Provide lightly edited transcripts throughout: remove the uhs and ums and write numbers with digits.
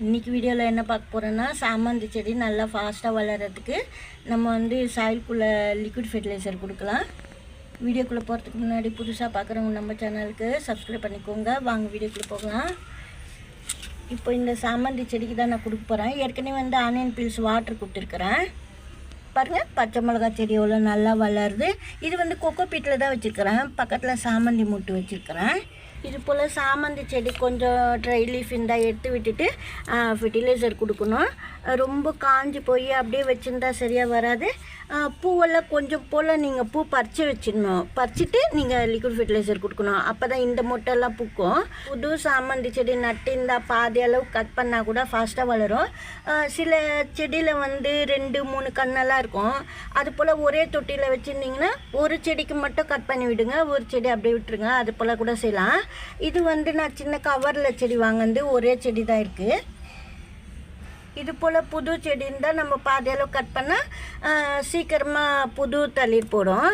இன்றைக்கி வீடியோவில் என்ன பார்க்க போகிறோன்னா, சாமந்தி செடி நல்லா ஃபாஸ்ட்டாக வளர்கிறதுக்கு நம்ம வந்து சாயில்குள்ளே லிக்விட் ஃபெர்டிலைசர் கொடுக்கலாம். வீடியோக்குள்ளே போகிறதுக்கு முன்னாடி புதுசாக பார்க்குறவங்க நம்ம சேனலுக்கு சப்ஸ்கிரைப் பண்ணிக்கோங்க. வாங்க வீடியோக்குள்ளே போகலாம். இப்போ இந்த சாமந்தி செடிக்கு தான் நான் கொடுக்க போகிறேன். ஏற்கனவே வந்து ஆனியன் பீல்ஸ் வாட்டர் கொடுத்துருக்குறேன். பாருங்கள், பச்சை மிளகா செடி எவ்வளோ நல்லா வளருது. இது வந்து கொக்கோ பீட்டில் தான் வச்சுருக்கிறேன். பக்கத்தில் சாமந்தி மூட்டு வச்சுருக்கிறேன். இது போல் சாமந்தி செடி கொஞ்சம் ட்ரை லீஃப் இருந்தால் எடுத்து விட்டுட்டு ஃபெர்டிலைசர் கொடுக்கணும். ரொம்ப காஞ்சி போய் அப்படியே வச்சுருந்தா சரியாக வராது. பூவெல்லாம் கொஞ்சம் போல் நீங்கள் பூ பறித்து வச்சிடணும். பறிச்சுட்டு நீங்கள் லிக்விட் ஃபெர்டிலைசர் கொடுக்கணும். அப்போ தான் இந்த மொட்டையெல்லாம் பூக்கும். புது சாமந்தி செடி நட்டு இருந்தால் பாதி அளவு கட் பண்ணால் கூட ஃபாஸ்ட்டாக வளரும். சில செடியில் வந்து 2-3 கண்ணெல்லாம் இருக்கும். அது போல் ஒரே தொட்டியில் வச்சுருந்திங்கன்னா ஒரு செடிக்கு மட்டும் கட் பண்ணி விடுங்க, ஒரு செடி அப்படியே விட்டுருங்க. அது போல் கூட செய்யலாம். இது வந்து நான் சின்ன கவரில் செடி வாங்கினது ஒரே செடி தான் இருக்குது. இது போல் புது செடி இருந்தால் நம்ம பாதி அளவு கட் பண்ணால் சீக்கிரமாக புது தளிர் போடும்.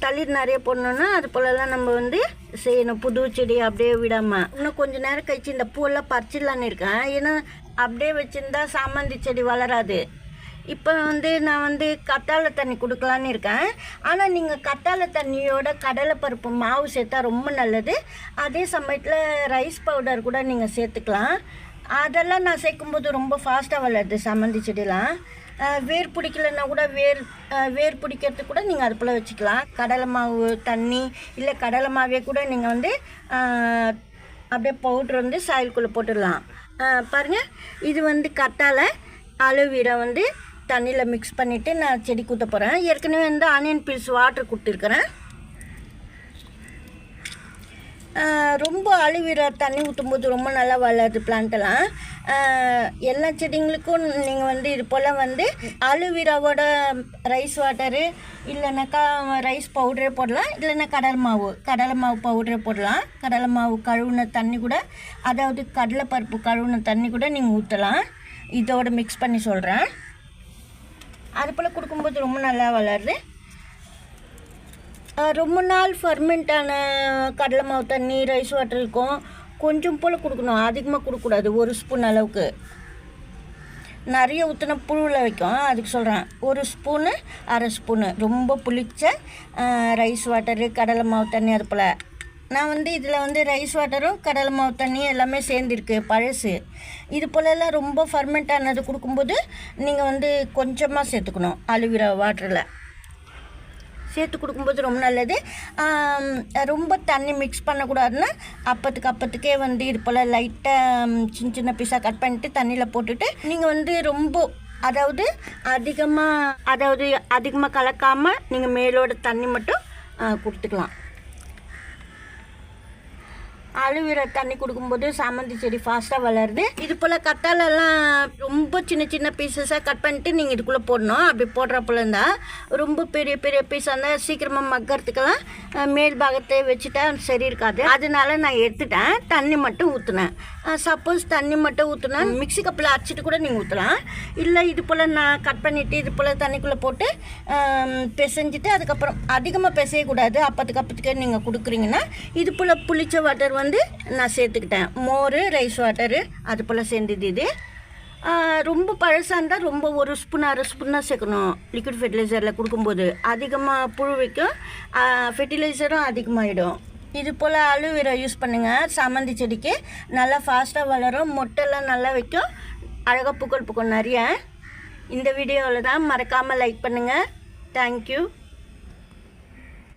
தளிர் நிறைய போடணுன்னா அது போலலாம் நம்ம வந்து செய்யணும். புது செடி அப்படியே விடாமல் இன்னும் கொஞ்சம் நேரம் கழிச்சு இந்த பூவெல்லாம் பறிச்சிடலான்னு இருக்கேன். ஏன்னா அப்படியே வச்சுருந்தா சாமந்தி செடி வளராது. இப்போ வந்து நான் வந்து கத்தாழை தண்ணி கொடுக்கலான்னு இருக்கேன். ஆனால் நீங்கள் கத்தாழை தண்ணியோட கடலைப்பருப்பு மாவு சேர்த்தா ரொம்ப நல்லது. அதே சமயத்தில் ரைஸ் பவுடர் கூட நீங்கள் சேர்த்துக்கலாம். அதெல்லாம் நான் சேர்க்கும்போது ரொம்ப ஃபாஸ்ட்டாக வளருது சாமந்தி செடியெலாம். வேர் பிடிக்கலன்னா கூட வேர் பிடிக்கிறதுக்கு கூட நீங்கள் அது போல் வச்சுக்கலாம். கடலை மாவு தண்ணி இல்லை கடலை மாவே கூட நீங்கள் வந்து அப்படியே பவுட்ரு வந்து சாயில்குள்ளே போட்டுடலாம். பாருங்கள், இது வந்து கத்தாழை அலோவேரா வந்து தண்ணியில் மிக்ஸ் பண்ணிவிட்டு நான் செடி ஊற்ற போகிறேன். ஏற்கனவே வந்து ஆனியன் பீல்ஸ் வாட்டர் கொடுத்துருக்குறேன். ரொம்ப அலோவேரா தண்ணி ஊற்றும்போது ரொம்ப நல்லா வளருது பிளான்ட்டெல்லாம். எல்லா செடிங்களுக்கும் நீங்கள் வந்து இது போல் வந்து அலோவேராவோட ரைஸ் வாட்டரு இல்லைனாக்கா ரைஸ் பவுடரே போடலாம். இல்லைன்னா கடலை மாவு பவுடரே போடலாம். கடலை மாவு கழுவுன தண்ணி கூட, அதாவது கடலைப்பருப்பு கழுவுன தண்ணி கூட நீங்கள் ஊற்றலாம். இதோட மிக்ஸ் பண்ணி சொல்கிறேன். அது போல் கொடுக்கும்போது ரொம்ப நல்லா வளருது. ரொம்ப நாள் ஃபர்மெண்ட்டான கடலை மாவு தண்ணி ரைஸ் வாட்டர் இருக்கும். கொஞ்சம் போல் கொடுக்கணும், அதிகமாக கொடுக்கக்கூடாது. 1 ஸ்பூன் அளவுக்கு. நிறைய ஊற்றின புழுவில் வைக்கும், அதுக்கு சொல்கிறேன். 1 ஸ்பூனு 1/2 ஸ்பூனு ரொம்ப புளிச்ச ரைஸ் வாட்டரு கடலை மாவு தண்ணி. அது போல் நான் வந்து இதில் வந்து ரைஸ் வாட்டரும் கடலை மாவு தண்ணி எல்லாமே சேர்ந்துருக்கு பழசு. இது போலலாம் ரொம்ப ஃபர்மெண்ட் ஆனது கொடுக்கும்போது நீங்கள் வந்து கொஞ்சமாக சேர்த்துக்கணும். அலோவேரா வாட்டரில் சேர்த்து கொடுக்கும்போது ரொம்ப நல்லது. ரொம்ப தண்ணி மிக்ஸ் பண்ணக்கூடாதுன்னா அப்பத்துக்கே வந்து இது போல் லைட்டாக சின்ன பீஸாக கட் பண்ணிட்டு தண்ணியில் போட்டுட்டு நீங்கள் வந்து ரொம்ப அதிகமாக கலக்காமல் நீங்கள் மேலோட தண்ணி மட்டும் கொடுத்துக்கலாம். அலோவேரா தண்ணி கொடுக்கும்போது சாமந்தி செடி ஃபாஸ்ட்டாக வளருது. இது போல் கத்தாலெல்லாம் ரொம்ப சின்ன பீசஸாக கட் பண்ணிட்டு நீங்கள் இதுக்குள்ளே போடணும். அப்படி போடுறப்போல இருந்தால் ரொம்ப பெரிய பீஸாக இருந்தால் சீக்கிரமாக மக்கறதுக்கெல்லாம் மேல் பாகத்தை வச்சுட்டா சரி இருக்காது. அதனால நான் எடுத்துட்டேன். தண்ணி மட்டும் ஊற்றுனேன். சப்போஸ் தண்ணி மட்டும் ஊற்றுனா மிக்ஸி கப்பில் அரைச்சிட்டு கூட நீங்கள் ஊற்றலாம். இல்லை இது போல் நான் கட் பண்ணிவிட்டு இது போல் தண்ணிக்குள்ளே போட்டு பிசைஞ்சிட்டு அதுக்கப்புறம் அதிகமாக பிசையக்கூடாது. அப்பத்துக்கே நீங்கள் கொடுக்குறீங்கன்னா இது போல் புளிச்ச வாட்டர் வந்து நான் சேர்த்துக்கிட்டேன். மோர் ரைஸ் வாட்டரு அது போல் சேர்ந்தது. இது ரொம்ப பழசாக இருந்தால் ரொம்ப 1 ஸ்பூன் 1/2 ஸ்பூன் தான் சேர்க்கணும். லிக்விட் ஃபெர்டிலைசரில் கொடுக்கும்போது அதிகமாக புழு வைக்கும், ஃபெர்டிலைசரும் அதிகமாகிடும். இது போல் அலோவேரா யூஸ் பண்ணுங்கள். சாமந்தி செடிக்கு நல்லா ஃபாஸ்ட்டாக வளரும். மொட்டைலாம் நல்லா வைக்கும். அழகாக பூக்கள் நிறைய. இந்த வீடியோவில் தான் மறக்காமல் லைக் பண்ணுங்கள். தேங்க்யூ.